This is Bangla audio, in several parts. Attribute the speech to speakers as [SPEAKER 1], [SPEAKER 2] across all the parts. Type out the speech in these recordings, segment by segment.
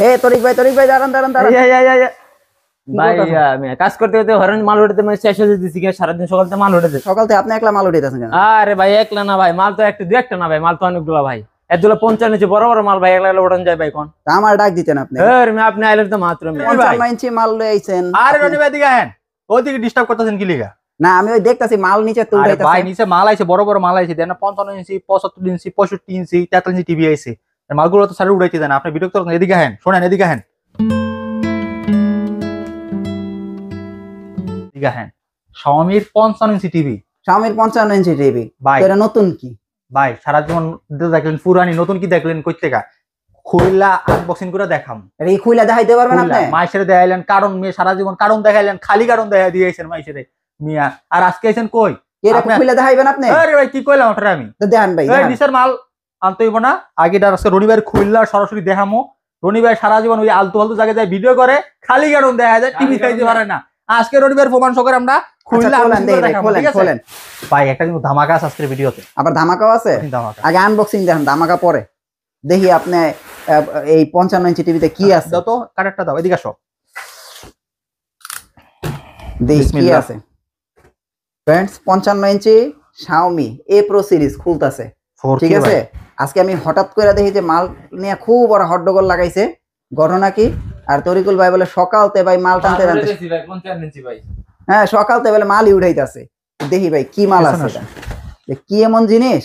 [SPEAKER 1] এ তরিক ভাই দাঁড়ান দাঁড়ান দাঁড়ান।
[SPEAKER 2] ভাই আমি কাজ করতে করতে হরেন মাল উঠাতে মানে শেষ হয়ে দিছি কি সারাদিন সকাল থেকে মাল উঠাতে।
[SPEAKER 1] সকাল থেকে আপনি একলা মাল উঠাইতেছেন কেন?
[SPEAKER 2] আরে ভাই একলা না ভাই, মাল তো একটা দুই একটা না ভাই, মাল তো অনেকগুলো ভাই। এগুলো 55 ইঞ্চি বড় বড় মাল ভাই, একলা একলা উঠান যায় ভাই কোন?
[SPEAKER 1] আমার ডাক দিতেন আপনি?
[SPEAKER 2] আপনি আইলেন তো মাত্র
[SPEAKER 1] 55 ইঞ্চি মাল লয়ে আইছেন।
[SPEAKER 3] আরে রনি ভাই দিকে আহেন, ওইদিকে ডিস্টার্ব করতেছেন কি লিগা?
[SPEAKER 1] না আমি ওই দেখতাছি মাল নিচে তো উঠাইতাছেন।
[SPEAKER 3] ভাই নিচে মাল আইছে, বড় বড় মাল আইছে, দেন 55 ইঞ্চি 75 ইঞ্চি 65 ইঞ্চি 43 ইঞ্চি টিভি আইছে। মালগুলো তো সারে উড়াইতে দেন, আপনি বিরক্ত করেন। এদিকে আহেন, শোনেন এদিকে আহেন, এদিকে আহেন। Xiaomi-র 55 ইঞ্চি টিভি,
[SPEAKER 1] Xiaomi-র 55 ইঞ্চি টিভি
[SPEAKER 3] ভাই।
[SPEAKER 1] এটা নতুন কি
[SPEAKER 3] ভাই সারা জীবন দেখলেন পুরানি, নতুন কি দেখলেন কই থেকে? খুইলা আনবক্সিং করে দেখাম।
[SPEAKER 1] এটা কি খুইলা দেখাইতে পারবেন আপনি?
[SPEAKER 3] মাইশেরে দেখাইলেন কারণ, মেয়ে সারা জীবন কারণ দেখাইলেন, খালি কারণ দেখাই দিয়েছেন মাইশেরে মিয়া। আর আজকে আইছেন কই?
[SPEAKER 1] এরকম খুইলা দেখাইবেন আপনি?
[SPEAKER 3] আরে ভাই কি কইলাম ওটা আমি?
[SPEAKER 1] তো দেখান ভাই।
[SPEAKER 3] এই নিচের মাল আনতে হইব না, আগে আজকে রনি ভাইয়ের খুইলা সরাসরি দেখামো। রনি ভাই সারা জীবন ওই আলতু ফালতু জায়গায় যায় ভিডিও করে, খালি কারণ দেখা যায়, টিভি খাইতে পারে না। আজকে রনি ভাইয়ের প্রমাণ সহকারে আমরা খুইলা দেখাবো, ঠিক আছে? ভাই একটা কিন্তু ধামাকা আছে আজকের ভিডিওতে।
[SPEAKER 1] আবার ধামাকাও আছে? আগে আনবক্সিং দেখান, ধামাকা পরে দেখি। আপনি এই 55 ইঞ্চি টিভিতে কি আছে?
[SPEAKER 3] দাও তো কানেক্টটা দাও, এদিকে আসো।
[SPEAKER 1] দেখি কি আছে। Friends 55 inch Xiaomi A Pro series খুলতাছে, ঠিক আছে? আজকে আমি হঠাৎ করে দেখি যে মাল নিয়ে খুব বড় হট্টগোল লাগাইছে। ঘটনা কি? আর তরিকুল ভাই বলে সকালতে ভাই মাল টানতে টানতে, হ্যাঁ সকালতে বলে মালই উঠাইতেছে। দেখি ভাই কি মাল আছে, কি এমন জিনিস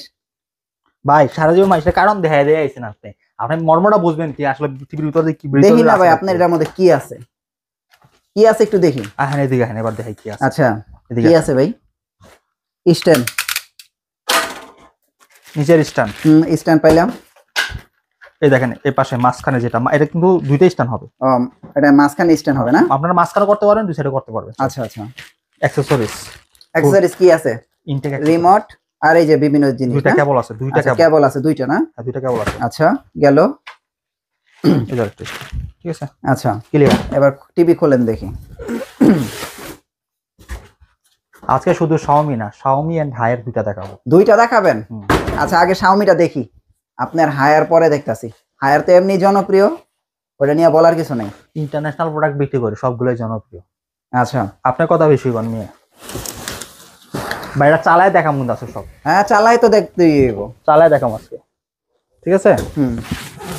[SPEAKER 3] ভাই সারা জীবন মাইসে কারণ দেখাই দিয়ে আইছেন আপনি। আপনি মর্মটা বুঝবেন কি আসলে পৃথিবীর ভিতরে কি
[SPEAKER 1] দেখি না ভাই আপনার এটার মধ্যে কি আছে, কি আছে একটু দেখি।
[SPEAKER 3] হ্যাঁ এদিকে হ্যাঁ এবার দেখাই কি আছে।
[SPEAKER 1] আচ্ছা কি আছে ভাই? স্ট্যান্ড,
[SPEAKER 3] নিচের স্ট্যান্ড।
[SPEAKER 1] স্ট্যান্ড পাইলাম।
[SPEAKER 3] এই দেখেন এই পাশে মাঝখানে যেটা, এটা কিন্তু দুইটাই স্ট্যান্ড হবে।
[SPEAKER 1] এটা মাঝখানে স্ট্যান্ড হবে না?
[SPEAKER 3] আপনারা মাঝখানে করতে পারবেন, দুই সাইডে করতে পারবেন।
[SPEAKER 1] আচ্ছা আচ্ছা।
[SPEAKER 3] অ্যাকসেসরিজ
[SPEAKER 1] কি আছে?
[SPEAKER 3] ইনটেক,
[SPEAKER 1] রিমোট, আর এই যে বিভিন্ন জিনিস।
[SPEAKER 3] দুইটা কেবল আছে, দুইটা
[SPEAKER 1] কেবল আছে, দুইটা না?
[SPEAKER 3] হ্যাঁ দুইটা কেবল আছে।
[SPEAKER 1] আচ্ছা গেল।
[SPEAKER 3] ঠিক আছে
[SPEAKER 1] আচ্ছা
[SPEAKER 3] ক্লিয়ার।
[SPEAKER 1] এবার টিভি খোলেন দেখি।
[SPEAKER 3] আজকে শুধু Xiaomi না, Xiaomi এন্ড হায়ার দুইটা দেখাবো।
[SPEAKER 1] দুইটা দেখাবেন? আচ্ছা আগে Xiaomi-টা দেখি, আপনার হায়ার পরে দেখতাছি। হায়ার তো এমনি জনপ্রিয়, ওটা নিয়ে বলার কিছু নেই।
[SPEAKER 3] ইন্টারন্যাশনাল প্রোডাক্ট বিক্রি করে সবগুলোই জনপ্রিয়।
[SPEAKER 1] আচ্ছা
[SPEAKER 3] আপনার কথা বেশি কোন নিয়ে বাইরে চালায় দেখাম কিন্তু আছে সব।
[SPEAKER 1] হ্যাঁ চালাই তো দেখতেই হইব,
[SPEAKER 3] চালায় দেখাম আজকে, ঠিক আছে?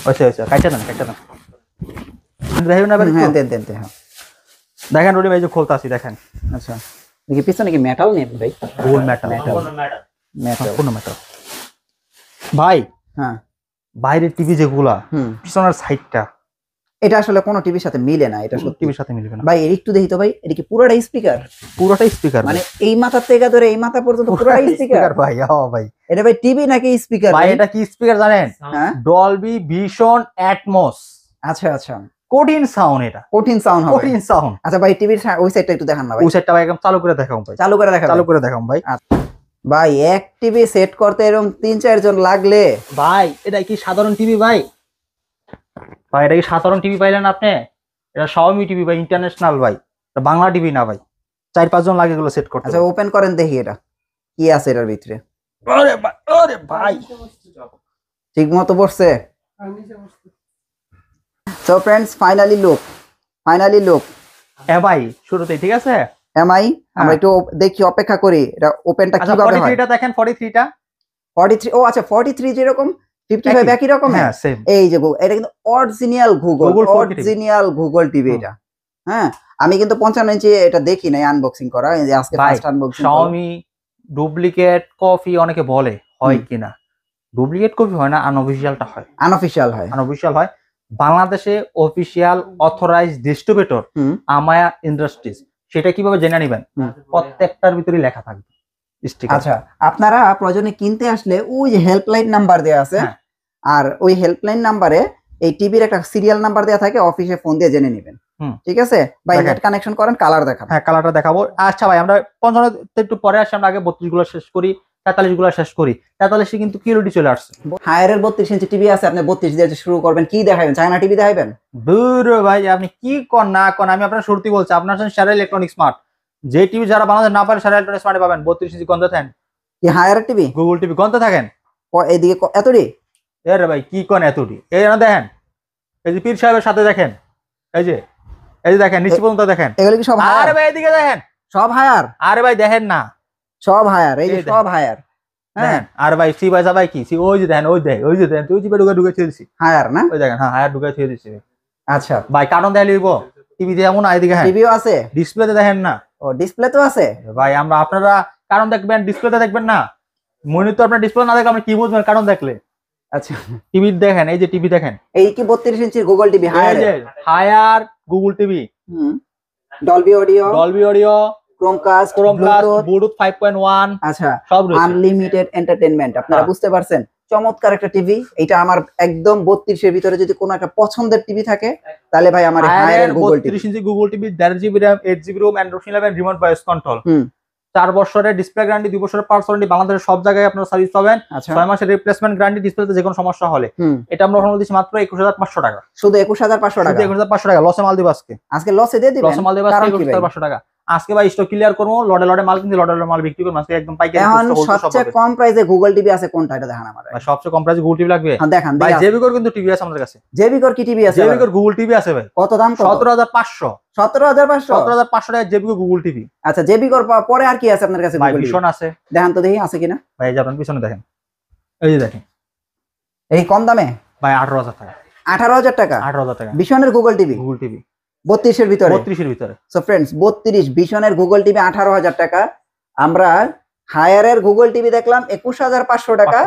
[SPEAKER 3] আচ্ছা আচ্ছা কাইটা দেন দেখেন না ভাই?
[SPEAKER 1] হ্যাঁ দেন দেন দেন।
[SPEAKER 3] দেখেন রনি ভাই যে খুলতাছি দেখেন।
[SPEAKER 1] আচ্ছা দেখি পিছনে কি মেটাল নেই ভাই?
[SPEAKER 3] ফুল মেটাল, কোনো মেটাল ভাই। হ্যাঁ বাইরের টিভি যেগুলা পিছনের সাইডটা,
[SPEAKER 1] এটা আসলে কোনো টিভির সাথে মিলে না। এটা সত্যি
[SPEAKER 3] টিভির সাথে মিলবে না
[SPEAKER 1] ভাই। এর একটু দেখি তো ভাই, এটা কি পুরোটাই স্পিকার?
[SPEAKER 3] পুরোটাই স্পিকার,
[SPEAKER 1] মানে এই মাথা থেকে ধরে এই মাথা পর্যন্ত পুরোটাই স্পিকার
[SPEAKER 3] ভাই। হ্যাঁ ভাই
[SPEAKER 1] এটা ভাই টিভি নাকি স্পিকার?
[SPEAKER 3] ভাই এটা কি স্পিকার জানেন? Dolby vision atoms.
[SPEAKER 1] আচ্ছা আচ্ছা
[SPEAKER 3] কঠিন সাউন্ড, এটা
[SPEAKER 1] কঠিন সাউন্ড হবে,
[SPEAKER 3] কঠিন সাউন্ড।
[SPEAKER 1] আচ্ছা ভাই টিভির ওই সাইডটা একটু দেখান না ভাই।
[SPEAKER 3] ওই সাইডটা ভাই একদম চালু করে দেখাও ভাই।
[SPEAKER 1] চালু করে দেখাও
[SPEAKER 3] ভাই।
[SPEAKER 1] ভাই এক টিভি সেট করতে এরকম 3-4 জন লাগলে
[SPEAKER 3] ভাই। এটা কি সাধারণ টিভি ভাই? ভাই এটা কি সাধারণ টিভি পাইলেন আপনি? এটা Xiaomi টিভি ভাই, ইন্টারন্যাশনাল ভাই, এটা বাংলা টিভি না ভাই। 4-5 জন লাগে এগুলো সেট করতে।
[SPEAKER 1] আচ্ছা ওপেন করেন দেখি এটা কি আছে এটার ভিতরে।
[SPEAKER 3] আরে ভাই
[SPEAKER 1] ঠিক মতো বসছে। সো ফ্রেন্ডস ফাইনালি লুক
[SPEAKER 3] এ ভাই শুরুতেই ঠিক আছে।
[SPEAKER 1] এমআই আমরা একটু দেখি, অপেক্ষা করি এটা ওপেনটা কিভাবে হয়।
[SPEAKER 3] 43টা দেখেন, 43টা
[SPEAKER 1] 43। ও আচ্ছা 43 যেরকম 55 একই রকম।
[SPEAKER 3] হ্যাঁ সেম।
[SPEAKER 1] এই যে এটা কিন্তু অরিজিনাল গুগল টিভি এটা। হ্যাঁ আমি কিন্তু 55 ইঞ্চি এটা দেখি নাই আনবক্সিং করা, এই যে আজকে first unboxing.
[SPEAKER 3] Xiaomi duplicate copy অনেকে বলে, হয় কিনা? ডুপ্লিকেট কপি হয় না, আনঅফিশিয়ালটা হয়। আনঅফিশিয়াল হয়। বাংলাদেশে official authorised distributor Amaya industries, সেটা কিভাবে জেনে নেবেন? প্রত্যেকটার ভিতরে লেখা থাকবে স্টিকার।
[SPEAKER 1] আচ্ছা আপনারা প্রয়োজনে কিনতে আসলে ওই যে হেল্পলাইন নাম্বার দেয়া আছে, আর ওই হেল্পলাইন নাম্বারে এই টিভির একটা সিরিয়াল নাম্বার দেয়া থাকে, অফিসে ফোন দিয়ে জেনে নেবেন, ঠিক আছে? ভাই নেট কানেকশন করেন, কালার দেখাবো।
[SPEAKER 3] হ্যাঁ কালারটা দেখাবো। আচ্ছা ভাই আমরা 55 একটু পরে আসি, আমরা আগে 32 গুলো শেষ করি, 43 গুলো শেষ করি। 43 কিন্তু কিলোটি চলে আসছে।
[SPEAKER 1] হায়ারের 32 ইঞ্চি টিভি আছে, আপনি 32 দিয়ে শুরু করবেন। কি দেখাবেন? চায়না টিভি দেখাবেন?
[SPEAKER 3] দূর ভাই আপনি কি কোন না কোন, আমি আপনার শুরুতেই বলছি আপনার সাথে সেরা ইলেকট্রনিক স্মার্ট যে টিভি যারা বানাতে না পারে, সেরা ইলেকট্রনিক স্মার্টে পাবেন। 32 ইঞ্চি গন্ধ থাকেন
[SPEAKER 1] কি হায়ারের টিভি,
[SPEAKER 3] গুগল টিভি গন্ধ থাকেন
[SPEAKER 1] এইদিকে এতটি।
[SPEAKER 3] এরে ভাই কি কোন এতটি, এই না দেখেন এই যে পীর সাহেবের সাথে দেখেন, এই যে দেখেন নিচে পর্যন্ত দেখেন।
[SPEAKER 1] এগুলো কি সব
[SPEAKER 3] আরে
[SPEAKER 1] হায়ার?
[SPEAKER 3] ভাই এদিকে দেখেন,
[SPEAKER 1] সব হায়ার?
[SPEAKER 3] আরে ভাই দেখেন না,
[SPEAKER 1] সব হায়ার, এই যে
[SPEAKER 3] এই
[SPEAKER 1] সব হায়ার। হ্যাঁ
[SPEAKER 3] দেখেন। আর ভাই সি ভাই ভাই কি ওই যে দেখেন, ওই যে দেখেন তুই জিপে ঢুকে ছেড়ে দিছি,
[SPEAKER 1] হায়ার না?
[SPEAKER 3] ওই দেখেন হ্যাঁ হায়ার ঢুকে ছেড়ে দিছি।
[SPEAKER 1] আচ্ছা
[SPEAKER 3] ভাই কারণ দেখালি হইব, টিভি দিয়ে এমন এদিকে হ্যাঁ
[SPEAKER 1] টিভিও আছে?
[SPEAKER 3] ডিসপ্লেতে দেখেন না
[SPEAKER 1] ও ডিসপ্লে তো আছে
[SPEAKER 3] ভাই। আপনারা কারণ দেখবেন, ডিসপ্লেতে দেখবেন না, মনিটর আপনার ডিসপ্লে না দেখলে আপনি কি বুঝবেন কারণ দেখলে?
[SPEAKER 1] আচ্ছা
[SPEAKER 3] টিভি দেখেন, এই যে টিভি দেখেন,
[SPEAKER 1] এই কি 32 ইঞ্চির Google TV Haier?
[SPEAKER 3] Haier Google TV,
[SPEAKER 1] Dolby audio, Chromecast,
[SPEAKER 3] Bluetooth 5.1,
[SPEAKER 1] আচ্ছা
[SPEAKER 3] সব রয়েছে।
[SPEAKER 1] Unlimited entertainment. আপনারা বুঝতে পারছেন, চমৎকার একটা টিভি। এটা আমার একদম 32 এর ভিতরে যদি কোনো একটা পছন্দের টিভি থাকে তাহলে ভাই আমার হায়ারের Google TV.
[SPEAKER 3] 32 inch Google TV, 1.5 GB RAM, 8 GB ROM, Android 11 remote voice control, 4 বছরের ডিসপ্লে গ্যারান্টি, 2 বছরের পার্টস ওয়ারেন্টি, বাংলাদেশের সব জায়গায় আপনারা সার্ভিস পাবেন, 6 মাসের রিপ্লেসমেন্ট গ্যারান্টি ডিসপ্লেতে যে কোনো সমস্যা হলে। এটা আমরা ওখানে দিচ্ছি মাত্র 21500 টাকা,
[SPEAKER 1] শুধু 21500 টাকা।
[SPEAKER 3] 21500 টাকা লসে মাল দিব আজকে।
[SPEAKER 1] আজকে লসে দিয়ে দিবেন?
[SPEAKER 3] লসে মাল দিব আজকে 21500 টাকা। আজকে ভাই স্টক ক্লিয়ার করব, লটে লটে মাল কিনতে লটে লটে মাল বিক্রি করব আজকে একদম পাইকারি।
[SPEAKER 1] এখন সবচেয়ে কম প্রাইসে গুগল টিভি আছে কোনটা, এটা দেখান আমারে।
[SPEAKER 3] ভাই সবচেয়ে কম প্রাইসে গুগল টিভি লাগবে?
[SPEAKER 1] হ্যাঁ দেখান
[SPEAKER 3] ভাই জেবিকর কিন্তু টিভি আছে আমাদের কাছে।
[SPEAKER 1] জেবিকর কি টিভি আছে?
[SPEAKER 3] জেবিকর গুগল টিভি আছে ভাই।
[SPEAKER 1] কত দাম?
[SPEAKER 3] 17500।
[SPEAKER 1] 17500?
[SPEAKER 3] 17500 টাকা জেবিকর গুগল টিভি।
[SPEAKER 1] আচ্ছা জেবিকর পরে আর কি আছে আপনার কাছে?
[SPEAKER 3] ভাই
[SPEAKER 1] গুগল
[SPEAKER 3] ভিশন আছে,
[SPEAKER 1] দেখান তো দেখি আছে কিনা।
[SPEAKER 3] ভাই যাবেন পিছনে দেখেন, এই যে দেখেন,
[SPEAKER 1] এই কম দামে
[SPEAKER 3] ভাই 18000 টাকা।
[SPEAKER 1] 18000 টাকা?
[SPEAKER 3] 18000 টাকা
[SPEAKER 1] ভিশনের গুগল টিভি,
[SPEAKER 3] গুগল টিভি
[SPEAKER 1] 32 এর ভিতরে?
[SPEAKER 3] 32 এর ভিতরে।
[SPEAKER 1] সো ফ্রেন্ডস 32 ভিশনের গুগল টিভি 18000 টাকা। আমরা হায়ারের গুগল টিভি দেখলাম 21500 টাকা,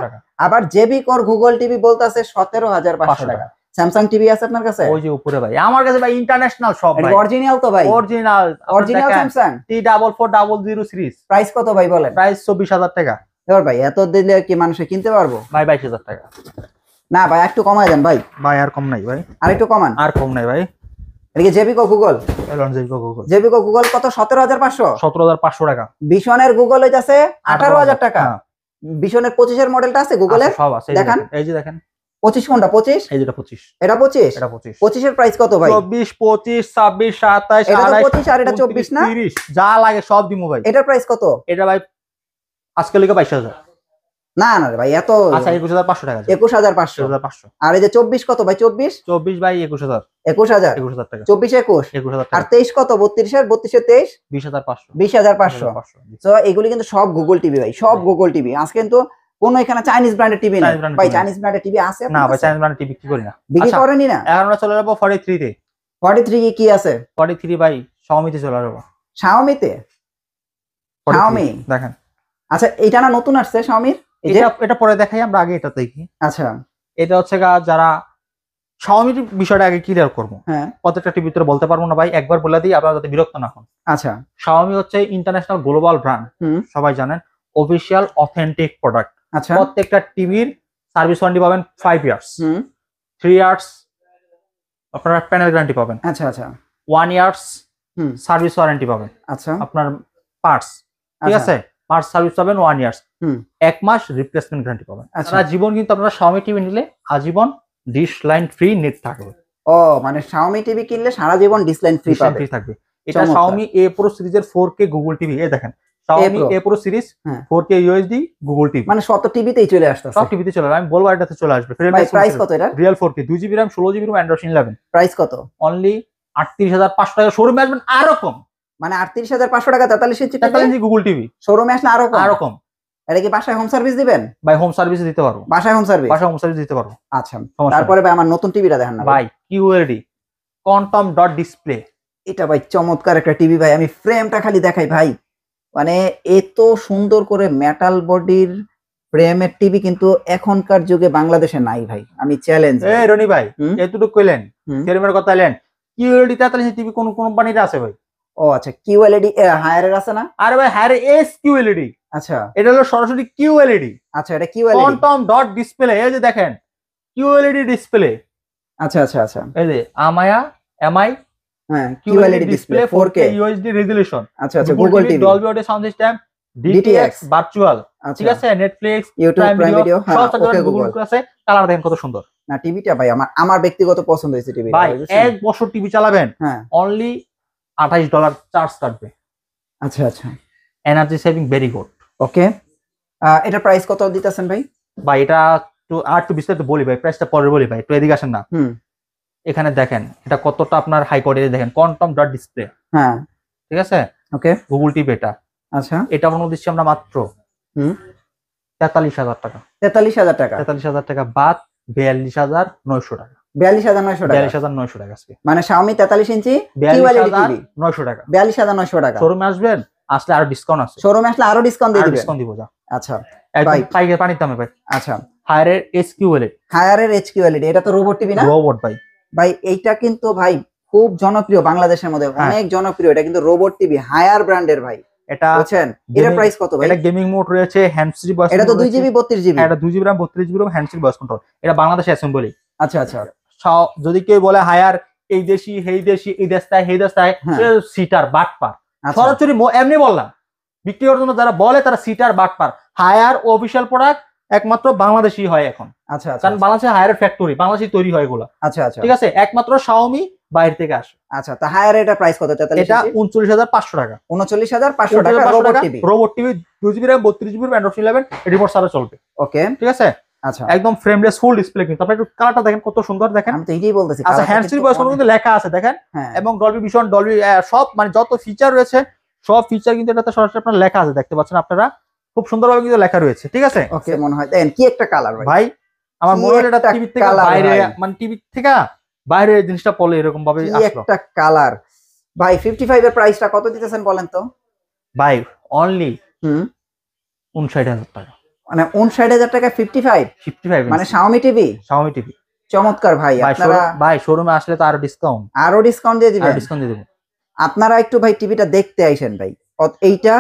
[SPEAKER 1] আবার জেবিকর গুগল টিভি বলতাছে 17500 টাকা। স্যামসাং টিভি আছে আপনার কাছে?
[SPEAKER 3] ওই যে উপরে ভাই আমার কাছে ভাই ইন্টারন্যাশনাল সব ভাই,
[SPEAKER 1] অরিজিনাল তো ভাই?
[SPEAKER 3] Original
[SPEAKER 1] Samsung
[SPEAKER 3] T4400 series.
[SPEAKER 1] Price কত ভাই বলেন?
[SPEAKER 3] প্রাইস 24000 টাকা।
[SPEAKER 1] এবার ভাই এত দিলে কি মানুষে কিনতে পারবো?
[SPEAKER 3] ভাই 22000 টাকা।
[SPEAKER 1] না ভাই একটু কমায় দেন ভাই।
[SPEAKER 3] ভাই আর কম নাই ভাই,
[SPEAKER 1] আর একটু কমান।
[SPEAKER 3] আর কম নাই ভাই।
[SPEAKER 1] এদিকে জেবিকো গুগল, জেবিকো গুগল কত? 17500?
[SPEAKER 3] 17500 টাকা।
[SPEAKER 1] ভিশনের গুগল হইতাছে 18000 টাকা। ভিশনের 25 এর মডেলটা আছে গুগলের?
[SPEAKER 3] সব আছে
[SPEAKER 1] দেখান,
[SPEAKER 3] এই যে দেখেন
[SPEAKER 1] 25 কোনটা? 25
[SPEAKER 3] এই যেটা 25,
[SPEAKER 1] এটা 25,
[SPEAKER 3] এটা 25।
[SPEAKER 1] 25 এর প্রাইস কত ভাই?
[SPEAKER 3] 24 25 26 27
[SPEAKER 1] এটা তো
[SPEAKER 3] 28
[SPEAKER 1] 25 আর এটা 24 না?
[SPEAKER 3] 30 যা লাগে সব দিমু ভাই।
[SPEAKER 1] এটার প্রাইস কত?
[SPEAKER 3] এটা ভাই আজকে লিখে 22000।
[SPEAKER 1] না না রে ভাই এত।
[SPEAKER 3] আচ্ছা 21500 টাকা।
[SPEAKER 1] 21500। আর এই যে 24 কত ভাই?
[SPEAKER 3] 24 ভাই 21000।
[SPEAKER 1] 21000
[SPEAKER 3] টাকা।
[SPEAKER 1] 24 21
[SPEAKER 3] 21000
[SPEAKER 1] আর
[SPEAKER 3] টাকা।
[SPEAKER 1] 23 কত? 32 এর 32 এর 23
[SPEAKER 3] 20500।
[SPEAKER 1] 20500। তো এগুলি কিন্তু সব গুগল টিভি ভাই, সব গুগল টিভি। আজকে কিন্তু কোন এখানে চাইনিজ ব্র্যান্ডের টিভি নাই ভাই। চাইনিজ ব্র্যান্ডের টিভি আছে
[SPEAKER 3] না ভাই, চাইনিজ ব্র্যান্ডের টিভি বিক্রি করি না,
[SPEAKER 1] বিক্রি করেনি না।
[SPEAKER 3] এখন আমরা চলে যাব 43 তে।
[SPEAKER 1] 43 কি আছে?
[SPEAKER 3] 43 ভাই Xiaomi তে চলে যাব।
[SPEAKER 1] Xiaomi তে? Xiaomi
[SPEAKER 3] দেখেন,
[SPEAKER 1] আচ্ছা এটা না নতুন আসছে Xiaomi?
[SPEAKER 3] এটা পরে দেখাই, আমরা আগে এটা দেখি।
[SPEAKER 1] আচ্ছা
[SPEAKER 3] এটা হচ্ছে যারা Xiaomi বিষয়টা আগে ক্লিয়ার করব।
[SPEAKER 1] হ্যাঁ
[SPEAKER 3] প্রত্যেকটা টিভির ভিতরে বলতে পারবো না ভাই, একবার বলে দিই আপনারা যাতে বিরক্ত না হন।
[SPEAKER 1] আচ্ছা
[SPEAKER 3] Xiaomi হচ্ছে ইন্টারন্যাশনাল গ্লোবাল ব্র্যান্ড, সবাই জানেন, অফিশিয়াল অথেন্টিক প্রোডাক্ট।
[SPEAKER 1] আচ্ছা
[SPEAKER 3] প্রত্যেকটা টিভির সার্ভিস ওয়ারেন্টি পাবেন 5 ইয়ার্স, 3 ইয়ার্স আপনারা প্যানেল গ্যারান্টি পাবেন,
[SPEAKER 1] আচ্ছা আচ্ছা
[SPEAKER 3] 1 ইয়ার্স সার্ভিস ওয়ারেন্টি পাবেন।
[SPEAKER 1] আচ্ছা
[SPEAKER 3] আপনার পার্টস, ঠিক আছে, পার্টস সার্ভিস পাবেন 1 ইয়ার্স, 1 মাস রিপ্লেসমেন্ট গ্যারান্টি পাবেন। সারা জীবন কিন্তু আপনারা Xiaomi টিভি নিলে আজীবন ডিশ লাইন ফ্রি নেট থাকবে।
[SPEAKER 1] ও মানে Xiaomi টিভি কিনলে সারা জীবন ডিশ লাইন ফ্রি
[SPEAKER 3] থাকবে। এটা Xiaomi A Pro সিরিজের 4K গুগল টিভি। এই দেখেন Xiaomi A Pro series 4K UHD Google TV,
[SPEAKER 1] মানে সব টিভিতেই চলে আসছে,
[SPEAKER 3] সব টিভিতে চলে আসবে। আমি বলবো এটাতে চলে আসবে।
[SPEAKER 1] প্রাইস কত এটা?
[SPEAKER 3] Real 4K 2 GB RAM 16 GB ROM Android 11।
[SPEAKER 1] Price কত?
[SPEAKER 3] অনলি 38500 টাকা। শোরুমে আসবেন আরো কম,
[SPEAKER 1] মানে 38500 টাকা 43
[SPEAKER 3] ইঞ্চি গুগল টিভি।
[SPEAKER 1] শোরুমে আসলে আরো কম। এটা কি বাসায় হোম সার্ভিস দিবেন?
[SPEAKER 3] ভাই হোম সার্ভিস দিতে পারবো,
[SPEAKER 1] বাসায় হোম সার্ভিস
[SPEAKER 3] দিতে পারবো।
[SPEAKER 1] আচ্ছা তারপরে ভাই আমার নতুন টিভিটা দেখেন না
[SPEAKER 3] ভাই, QLED কোয়ান্টাম ডট ডিসপ্লে।
[SPEAKER 1] এটা ভাই চমৎকার একটা টিভি ভাই। আমি ফ্রেমটা খালি দেখাই ভাই, মানে এত সুন্দর করে মেটাল বডির ফ্রেমের টিভি কিন্তু এখনকার যুগে বাংলাদেশে নাই ভাই। আমি চ্যালেঞ্জ।
[SPEAKER 3] এই রনি ভাই এতটুকু কইলেন, ফ্রেমের কথা এলেন, QLED 43 টিভি কোন কোম্পানিতে আছে ভাই?
[SPEAKER 1] ও আচ্ছা QLED হায়ারের আছে না?
[SPEAKER 3] আরে ভাই হায়ার এস QLED।
[SPEAKER 1] আচ্ছা
[SPEAKER 3] এটা হলো সরাসরি QLED।
[SPEAKER 1] আচ্ছা এটা QLED
[SPEAKER 3] কোয়ান্টাম ডট ডিসপ্লে। এই যে দেখেন QLED ডিসপ্লে।
[SPEAKER 1] আচ্ছা আচ্ছা আচ্ছা
[SPEAKER 3] এই যে MI
[SPEAKER 1] হ্যাঁ QLED display 4K
[SPEAKER 3] UHD resolution.
[SPEAKER 1] আচ্ছা আচ্ছা Google TV,
[SPEAKER 3] Dolby audio sound system, DTX virtual, ঠিক আছে, নেটফ্লিক্স,
[SPEAKER 1] ইউটিউব প্রাইম ভিডিও, হ্যাঁ ওকে গুগল
[SPEAKER 3] আছে। কালার দেখেন কত সুন্দর।
[SPEAKER 1] না টিভিটা ভাই আমার ব্যক্তিগত পছন্দ হয়েছে টিভি
[SPEAKER 3] ভাই। 1 বছর টিভি চালাবেন,
[SPEAKER 1] হ্যাঁ
[SPEAKER 3] অনলি $28 চার্জ কাটবে।
[SPEAKER 1] আচ্ছা আচ্ছা
[SPEAKER 3] এনার্জি সেভিং ভেরি গুড।
[SPEAKER 1] ওকে এটা প্রাইস কত দিতেছেন ভাই?
[SPEAKER 3] ভাই এটা একটু বিস্তারিত বলি ভাই, প্রাইসটা পরে বলি ভাই, একটু এদিকে আসেন না। এখানে দেখেন এটা কতটা আপনার হাই কোয়ালিটি, দেখেন কোয়ান্টাম ডট ডিসপ্লে।
[SPEAKER 1] হ্যাঁ
[SPEAKER 3] ঠিক আছে,
[SPEAKER 1] ওকে
[SPEAKER 3] গুগল টিভি এটা।
[SPEAKER 1] আচ্ছা
[SPEAKER 3] এটা আমরা দিচ্ছি আমরা মাত্র 43,000 টাকা।
[SPEAKER 1] 43,000 টাকা,
[SPEAKER 3] 43,000 টাকা বাদ 42,900 টাকা।
[SPEAKER 1] 42,900 টাকা,
[SPEAKER 3] 42,900 টাকা আজকে।
[SPEAKER 1] মানে Xiaomi 43 ইঞ্চি QLED টিভি
[SPEAKER 3] 42,900 টাকা।
[SPEAKER 1] 42,900 টাকা।
[SPEAKER 3] শোরুমে আসবেন, আসলে আরো ডিসকাউন্ট আছে,
[SPEAKER 1] শোরুমে আসলে আরো ডিসকাউন্ট দিয়ে দিবেন।
[SPEAKER 3] ডিসকাউন্ট দিব যা।
[SPEAKER 1] আচ্ছা
[SPEAKER 3] একদম পাইকারি পানির দামে ভাই।
[SPEAKER 1] আচ্ছা
[SPEAKER 3] হায়ারের HQLED,
[SPEAKER 1] হায়ারের HQLED, এটা তো রোবট টিভি না
[SPEAKER 3] রোবট ভাই।
[SPEAKER 1] ভাই এইটা কিন্তু ভাই খুব জনপ্রিয় বাংলাদেশের মধ্যে, অনেক জনপ্রিয়। এটা কিন্তু রোবট টিভি হায়ার ব্র্যান্ডের ভাই,
[SPEAKER 3] এটা
[SPEAKER 1] বুঝছেন? এর প্রাইস কত ভাই?
[SPEAKER 3] এটা গেমিং মোড রয়েছে, হ্যান্ড ফ্রি ভয়েস,
[SPEAKER 1] এটা তো 2GB 32GB।
[SPEAKER 3] এটা 2GB RAM 32GB RAM hand free voice control. এটা বাংলাদেশে অ্যাসেম্বলি।
[SPEAKER 1] আচ্ছা আচ্ছা,
[SPEAKER 3] যদি কেউ বলে হায়ার এই দেশি হেই দেশি এই দেশটায় হেই দেশটায়, সিটার বাটপার। সরাসরি এমনি বললাম, বিক্রি করার জন্য যারা বলে তারা সিটার বাটপার। হায়ার অফিসিয়াল প্রোডাক্ট একমাত্র বাংলাদেশি হয় এখন।
[SPEAKER 1] আচ্ছা আচ্ছা,
[SPEAKER 3] কারণ বাংলাদেশে হায়ারের ফ্যাক্টরি, বাংলাদেশে তৈরি হয় এগুলো।
[SPEAKER 1] আচ্ছা আচ্ছা,
[SPEAKER 3] ঠিক আছে, একমাত্র Xiaomi বাইরে থেকে আসে।
[SPEAKER 1] আচ্ছা, তা হায়ার এটা প্রাইস কত?
[SPEAKER 3] এটা 39,500 টাকা।
[SPEAKER 1] 39,500 টাকা robot TV.
[SPEAKER 3] Robot TV 2GB RAM 32GB RAM Android 11 remote ছাড়া চলবে।
[SPEAKER 1] ওকে
[SPEAKER 3] ঠিক আছে,
[SPEAKER 1] আচ্ছা
[SPEAKER 3] একদম ফ্রেমলেস ফুল ডিসপ্লে। কিন্তু আপনি একটু কালারটা দেখেন কত সুন্দর, দেখেন।
[SPEAKER 1] আমি তো এইটাই বলতেছি।
[SPEAKER 3] আচ্ছা, হ্যান্ড ফ্রি ভয়েস কিন্তু লেখা আছে দেখেন, এবং ডলবি ভিশন, ডলবি সব মানে যত ফিচার রয়েছে সব ফিচার কিন্তু এটাতে সরাসরি আপনার লেখা আছে, দেখতে পাচ্ছেন আপনারা, খুব সুন্দরভাবে কিন্তু লেখা রয়েছে। ঠিক আছে,
[SPEAKER 1] ওকে মনে হয় দেখেন কি একটা কালার
[SPEAKER 3] ভাই। আমার মনে হয় এটা টিভি থেকে বাইরে, মানে টিভি থেকে বাইরে জিনিসটা পড়লে এরকম ভাবে আসলো।
[SPEAKER 1] একটা কালার ভাই। 55 এর প্রাইসটা কত দিতেছেন বলেন তো
[SPEAKER 3] ভাই? অনলি 59,000 টাকা।
[SPEAKER 1] মানে 59,000 টাকা 55 মানে Xiaomi টিভি।
[SPEAKER 3] Xiaomi টিভি
[SPEAKER 1] চমৎকার ভাই। আপনারা
[SPEAKER 3] ভাই শোরুমে আসলে তো আরো ডিসকাউন্ট
[SPEAKER 1] দিয়ে দিবেন। আপনারা একটু ভাই টিভিটা দেখতে আইসেন ভাই, এইটা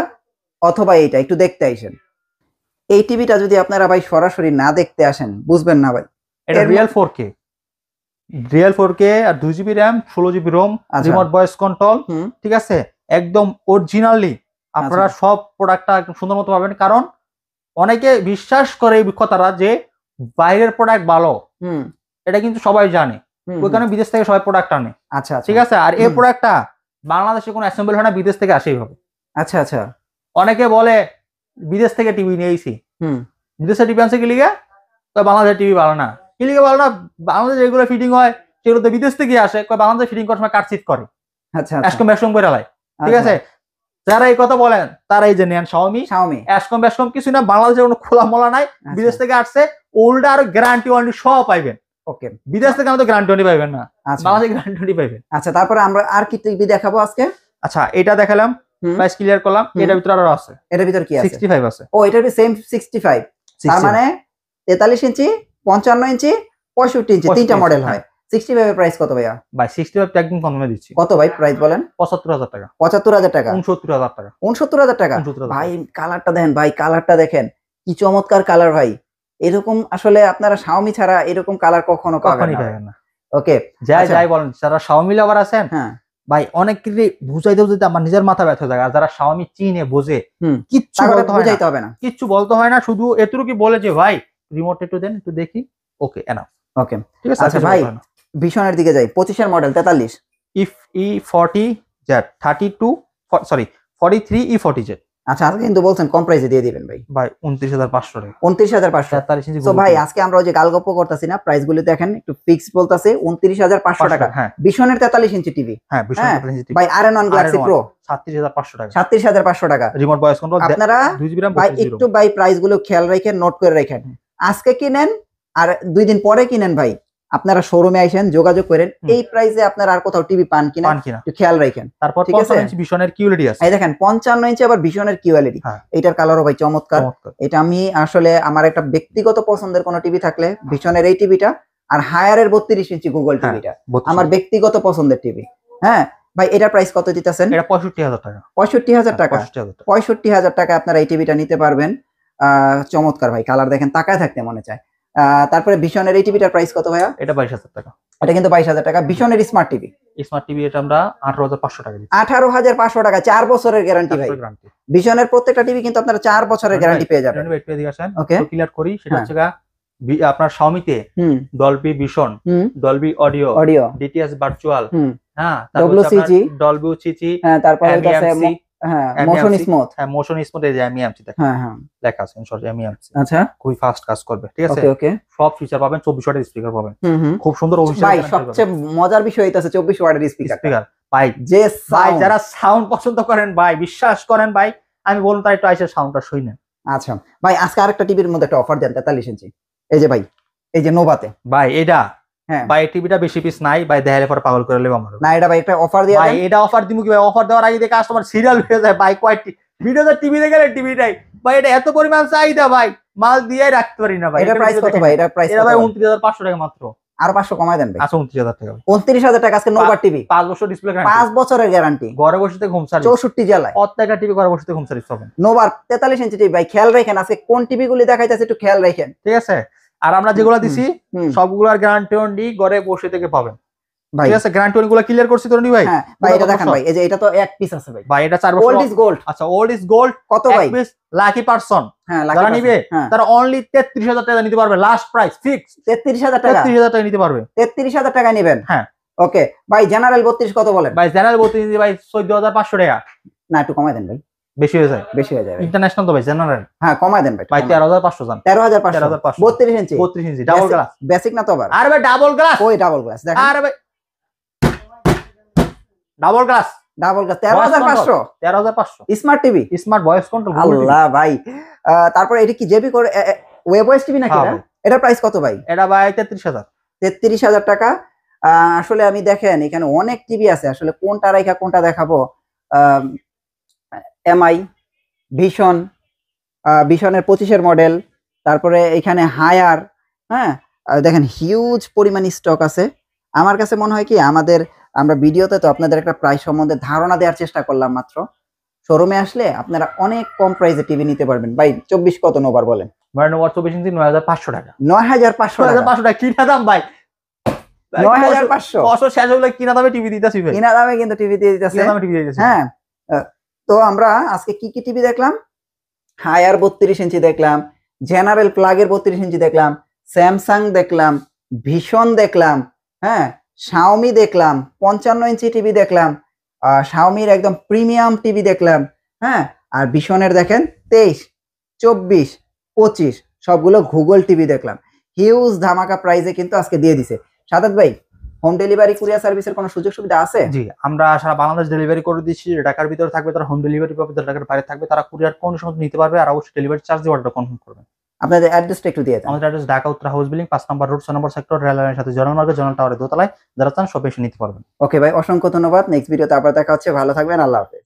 [SPEAKER 1] অথবা এইটা একটু দেখতে আইসেন। এই টিভিটা যদি আপনারা ভাই সরাসরি না দেখতে আসেন বুঝবেন না ভাই।
[SPEAKER 3] এটা রিয়েল 4K আর 2GB RAM 16GB ROM, remote voice control. ঠিক আছে, একদম অরিজিনালি আপনারা সব প্রোডাক্টটা একদম সুন্দর মতো পাবেন। কারণ অনেকে বিশ্বাস করে এই কথাটা যে বাইরের প্রোডাক্ট ভালো, এটা কিন্তু সবাই জানে, ওই কারণে বিদেশ থেকে সবাই প্রোডাক্ট আনে।
[SPEAKER 1] আচ্ছা
[SPEAKER 3] ঠিক আছে, আর এই প্রোডাক্টটা বাংলাদেশে কোনো অ্যাসেম্বল হয় না, বিদেশ থেকে আসেই হবে।
[SPEAKER 1] আচ্ছা আচ্ছা,
[SPEAKER 3] অনেকে বলে বিদেশ থেকে টিভি নিয়েছি, বিদেশে টিভি আনছে কি লিগে, তো বাংলাদেশের টিভি ভালো না। কি লিগে ভালো না? বাংলাদেশে যেগুলো ফিটিং হয় সেগুলো তো বিদেশ থেকে আসে, বাংলাদেশে ফিটিং করার সময় কাটচিট করে, অ্যাসকম করে লাই। ঠিক আছে, যারা এই কথা বলেন তারা এই যে নেন Xiaomi অ্যাসকম কিছু না, বাংলাদেশে কোনো খোলা মোলা নাই, বিদেশ থেকে আসছে, ওল্ড আর গ্যারান্টি ওয়ারেন্টি সব পাইবেন। ওকে, বিদেশ থেকে আমাদের গ্যারান্টি ওয়ারেন্টি পাইবেন না, বাংলাদেশে গ্যারান্টি ওয়ারেন্টি পাইবেন।
[SPEAKER 1] আচ্ছা, তারপরে আমরা আর কি টিভি দেখাবো আজকে?
[SPEAKER 3] আচ্ছা, এটা দেখালাম, প্রাইস ক্লিয়ার করলাম। এটার ভিতরে আরো আছে। এটার ভিতর কি আছে? 65 আছে।
[SPEAKER 1] ও, এটার সেম 65, তার মানে 43 ইঞ্চি, 55 ইঞ্চি, 65 ইঞ্চি তিনটা মডেল হয়। 65 এর প্রাইস কত ভাইয়া?
[SPEAKER 3] ভাই 65 একদম কমে দিচ্ছি।
[SPEAKER 1] কত ভাই প্রাইস বলেন?
[SPEAKER 3] 75,000 টাকা।
[SPEAKER 1] 75,000 টাকা?
[SPEAKER 3] 69,000 টাকা।
[SPEAKER 1] 69,000 টাকা ভাই। কালারটা দেখেন ভাই, কালারটা দেখেন কি চমৎকার কালার ভাই। এরকম আসলে আপনারা Xiaomi ছাড়া এরকম কালার কখনো পাবেন না। ওকে,
[SPEAKER 3] যাই বলেন, যারা Xiaomi লাভার আছেন ভাই, অনেক কিছু বুঝাইতে আমার নিজের মাথা ব্যথা যায়। আর যারা Xiaomi চিনে বোঝে, কিচ্ছু বুঝাইতে হবে না, কিচ্ছু বলতে হয় না, শুধু এতটুকু বলে যে ভাই রিমোট একটু দেন, একটু দেখি, ওকে এনাফ। ওকে, ঠিক আছে।
[SPEAKER 1] আচ্ছা ভাই, ভিশনের দিকে যাই। 25 এর মডেল 43
[SPEAKER 3] E40Z 43 E40Z।
[SPEAKER 1] আচ্ছা, আজকে কিন্তু বলছেন কম প্রাইসে দিয়ে দিবেন ভাই।
[SPEAKER 3] 29,500 টাকা।
[SPEAKER 1] 29,500। তো ভাই আজকে আমরা ওই যে গালগপ্প করতেছি না, প্রাইস গুলো দেখেন একটু ফিক্স বলতাছে 29,500 টাকা। ভিশনের 43 ইঞ্চি টিভি। হ্যাঁ, ভিশনের 43 ইঞ্চি ভাই। R&1 গ্যালাক্সি প্রো 37,500 টাকা। 37,500 টাকা। Remote voice control. আপনারা 2GB RAM ভাই একটু ভাই প্রাইস গুলো খেয়াল রাখেন, নোট করে রাখেন। আজকে কিনেন আর 2 দিন পরে কিনেন ভাই, আপনারা শোরুমে আইসেন, যোগাযোগ করেন। এই প্রাইসে আপনারা আর কোথাও টিভি পান কিনা একটু খেয়াল রাখেন।
[SPEAKER 3] তারপর 55 ইঞ্চি ভিশনের কিউএলইডি আছে।
[SPEAKER 1] এই দেখেন 55 ইঞ্চি আবার ভিশনের কিউএলইডি। এটার কালারও ভাই চমৎকার। এটা আমি আসলে আমার একটা ব্যক্তিগত পছন্দের কোন টিভি থাকলে ভিশনের এই টিভিটা, আর হায়ারের 32 ইঞ্চি গুগল টিভিটা আমার ব্যক্তিগত পছন্দের টিভি। হ্যাঁ ভাই, এটার প্রাইস কত দিতেছেন?
[SPEAKER 3] এটা 65,000 টাকা।
[SPEAKER 1] 65,000 টাকা। 65,000 টাকা আপনারা এই টিভিটা নিতে পারবেন। চমৎকার ভাই, কালার দেখেন তাকায় থাকতে মনে চায়। তারপরে ভিশনের এই টিভিটার প্রাইস কত ভাইয়া? এটা 22,000 টাকা। এটা কিন্তু 22,000 টাকা। ভিশনের স্মার্ট টিভি এটা আমরা 18,500 টাকা দিচ্ছি। 18,500 টাকা, 4 বছরের গ্যারান্টি ভাই। ভিশনের প্রত্যেকটা টিভি কিন্তু আপনারা 4 বছরের গ্যারান্টি পেয়ে যাবেন। একটু এদিকে আসেন, তো ক্লিয়ার করি। সেটা হচ্ছে আপনার Xiaomi-তে Dolby vision, Dolby audio, DTS virtual, হ্যাঁ, তারপর WCG, হ্যাঁ, তারপর হচ্ছে হ্যাঁ মোশন স্মুথ।
[SPEAKER 3] হ্যাঁ মোশন স্মুথ, এই যে এমইএমসি দেখেন,
[SPEAKER 1] হ্যাঁ হ্যাঁ
[SPEAKER 3] লেখা আছে ইনশর্ট এমইএমসি।
[SPEAKER 1] আচ্ছা
[SPEAKER 3] খুবই ফাস্ট কাজ করবে, ঠিক আছে।
[SPEAKER 1] ওকে ওকে
[SPEAKER 3] সব ফিচার পাবেন, 24 ওয়াটের স্পিকার পাবেন,
[SPEAKER 1] হুম
[SPEAKER 3] খুব সুন্দর অফিসিয়াল।
[SPEAKER 1] ভাই সবচেয়ে মজার বিষয় এটা আছে 24 ওয়াটের স্পিকার।
[SPEAKER 3] ভাই
[SPEAKER 1] যে
[SPEAKER 3] ভাই যারা সাউন্ড পছন্দ করেন ভাই, বিশ্বাস করেন ভাই, আমি বলুন তাই একটু আইসা সাউন্ডটা শুনেন।
[SPEAKER 1] আচ্ছা ভাই আজকে আরেকটা টিভির মধ্যে একটা অফার দেন 43 ইঞ্চি, এই যে ভাই এই যে নোভাতে।
[SPEAKER 3] ভাই এটা
[SPEAKER 1] হ্যাঁ
[SPEAKER 3] ভাই টিভিটা বেশি পিস নাই ভাই, দেখালে পরে পাগল করে লেব আমার।
[SPEAKER 1] না এটা ভাই একটা অফার দিয়ে
[SPEAKER 3] ভাই
[SPEAKER 1] দেন।
[SPEAKER 3] এটা অফার দিমু কি ভাই? অফার দেওয়ার আগে দেখে কাস্টমার সিরিয়াল হয়ে যায় ভাই, কয়টি ভিডিওতে টিভিতে গেলে টিভিটাই ভাই, এটা এত পরিমাণ চাহিদা ভাই, মাল দিয়ে রাখতে পারি না ভাই।
[SPEAKER 1] এটা প্রাইস কত ভাই? এটা প্রাইস
[SPEAKER 3] এটা ভাই 29,500 টাকা মাত্র।
[SPEAKER 1] আর 500 কমায় দেন ভাই।
[SPEAKER 3] আচ্ছা 29,000 টাকা।
[SPEAKER 1] 29,000 টাকা আজকে নোভা টিভি,
[SPEAKER 3] 5 বছর ডিসপ্লে গ্যারান্টি,
[SPEAKER 1] 5 বছরের গ্যারান্টি,
[SPEAKER 3] ঘরে বসে থেকে হোম সার্ভিস,
[SPEAKER 1] 64 জেলায়
[SPEAKER 3] প্রত্যেকটা টিভি ঘরে বসে থেকে হোম সার্ভিস পাবেন।
[SPEAKER 1] নোভার 43 ইঞ্চি টিভি ভাই। খেয়াল রাখেন আজকে কোন টিভি গুলি দেখাইতেছে একটু খেয়াল রাখেন,
[SPEAKER 3] ঠিক আছে। আর আমরা যেগুলো দিছি
[SPEAKER 1] হুম।
[SPEAKER 3] সবগুলোর গ্যারান্টি অনলি ঘরে বসে থেকে পাবেন,
[SPEAKER 1] ভাই
[SPEAKER 3] ঠিক আছে। গ্যারান্টি অনগুলো ক্লিয়ার করছি তো নি ভাই।
[SPEAKER 1] হ্যাঁ ভাই এটা দেখেন ভাই, এই যে এটা তো এক পিস আছে ভাই।
[SPEAKER 3] ভাই এটা 4 বছর
[SPEAKER 1] ওল্ড ইজ গোল্ড।
[SPEAKER 3] আচ্ছা ওল্ড ইজ গোল্ড
[SPEAKER 1] কত ভাই?
[SPEAKER 3] পিস লাকি পারসন
[SPEAKER 1] হ্যাঁ
[SPEAKER 3] যারা নিবে
[SPEAKER 1] হ্যাঁ
[SPEAKER 3] তারা অনলি 33,000 টাকা নিতে পারবে, লাস্ট প্রাইস ফিক্স
[SPEAKER 1] 33,000 টাকা।
[SPEAKER 3] 33,000 টাকা নিতে পারবে।
[SPEAKER 1] 33,000 টাকা নেবেন।
[SPEAKER 3] হ্যাঁ
[SPEAKER 1] ওকে ভাই জেনারেল 32 কত বলেন?
[SPEAKER 3] ভাই জেনারেল 32 ভাই 14,500 টাকা।
[SPEAKER 1] না একটু কমায় দেন ভাই,
[SPEAKER 3] বেশি হয়ে যায়,
[SPEAKER 1] বেশি হয়ে যাবে।
[SPEAKER 3] ইন্টারন্যাশনাল তো ভাই জেনারেল।
[SPEAKER 1] হ্যাঁ কমায় দেন ভাই,
[SPEAKER 3] ভাই 13,500 জান,
[SPEAKER 1] 13,500
[SPEAKER 3] 13,500
[SPEAKER 1] 32 inch
[SPEAKER 3] 32 inch double glass.
[SPEAKER 1] Basic না তো আবার?
[SPEAKER 3] আরে ভাই ডাবল গ্লাস,
[SPEAKER 1] ওই ডাবল গ্লাস দেখেন,
[SPEAKER 3] আরে ভাই double glass
[SPEAKER 1] double glass 13,500
[SPEAKER 3] 13,500
[SPEAKER 1] smart TV,
[SPEAKER 3] smart voice control.
[SPEAKER 1] আল্লাহ ভাই। তারপরে এটা কি জেবি করে ওয়েব ওএস টিভি নাকি?
[SPEAKER 3] হ্যাঁ
[SPEAKER 1] এটা এটার প্রাইস কত ভাই?
[SPEAKER 3] এটা ভাই 33,000।
[SPEAKER 1] 33,000 টাকা। আসলে আমি দেখেন এখানে অনেক টিভি আছে, আসলে কোনটা রাইখা কোনটা দেখাবো। এমআই ভিশন, ভিশনের 25-এর মডেল, তারপরে এখানে হায়ার। হ্যাঁ দেখেন হিউজ পরিমাণ স্টক আছে। আমার কাছে মনে হয় কি আমরা ভিডিওতে তো আপনাদের একটা প্রাইস সম্বন্ধে ধারণা দেওয়ার চেষ্টা করলাম মাত্র। শোরুমে আসলে আপনারা অনেক কম প্রাইসে টিভি নিতে পারবেন। ভাই 24 কত নোভার বলেন?
[SPEAKER 3] মানে নোভার 24 ইঞ্চি 9,500 টাকা।
[SPEAKER 1] 9,500 টাকা।
[SPEAKER 3] 9,500 টাকা কিনা দাম ভাই,
[SPEAKER 1] 9,500
[SPEAKER 3] বছর শেষ হলে কিনা দামে টিভি দিতেছি ভাই,
[SPEAKER 1] কিনা দামে কিন্তু টিভি দিয়ে দিতেছে।
[SPEAKER 3] কিনা দামে টিভি দিতেছি।
[SPEAKER 1] হ্যাঁ তো আমরা আজকে কি কি টিভি দেখলাম? হায়ার 32 ইঞ্চি দেখলাম, জেনারেল প্লাগের 32 ইঞ্চি দেখলাম, স্যামসাং দেখলাম, ভিশন দেখলাম, হ্যাঁ শাওমি দেখলাম, 55 ইঞ্চি টিভি দেখলাম, শাওমির একদম প্রিমিয়াম টিভি দেখলাম। হ্যাঁ আর ভিশনের দেখেন 23, 24, 25 সবগুলো গুগল টিভি দেখলাম। হিউজ ধামাকা প্রাইসে কিন্তু আজকে দিয়ে দিছে। সাদাত ভাই হোম ডেলিভারি কুরিয়ার সার্ভিসের কোনো সুযোগ সুবিধা আছে?
[SPEAKER 3] জি আমরা সারা বাংলাদেশ ডেলিভারি করে দিচ্ছি। ঢাকার ভিতরে থাকবে তারা হোম ডেলিভারি পাবে, ঢাকার বাইরে থাকবে তারা কুরিয়ার কোন সময় নিতে পারবে, আর অবশ্যই ডেলিভারি চার্জ দিয়ে অর্ডার কনফার্ম করবেন।
[SPEAKER 1] আপনাদের অ্যাড্রেসটা একটু দিয়ে দেন।
[SPEAKER 3] আমাদের address Dhaka Uttara house building 5 নম্বর রোড 6 নম্বর সেক্টর, রেল লাইনের সাথে জনরল মার্কেট, জনরল টাওয়ারের দোতলায়। যারা চান সব এসে নিতে পারবেন।
[SPEAKER 1] ওকে ভাই অসংখ্য ধন্যবাদ। নেক্সট ভিডিওতে আবার দেখা হচ্ছে। ভালো থাকবেন, আল্লাহ হাফেজ।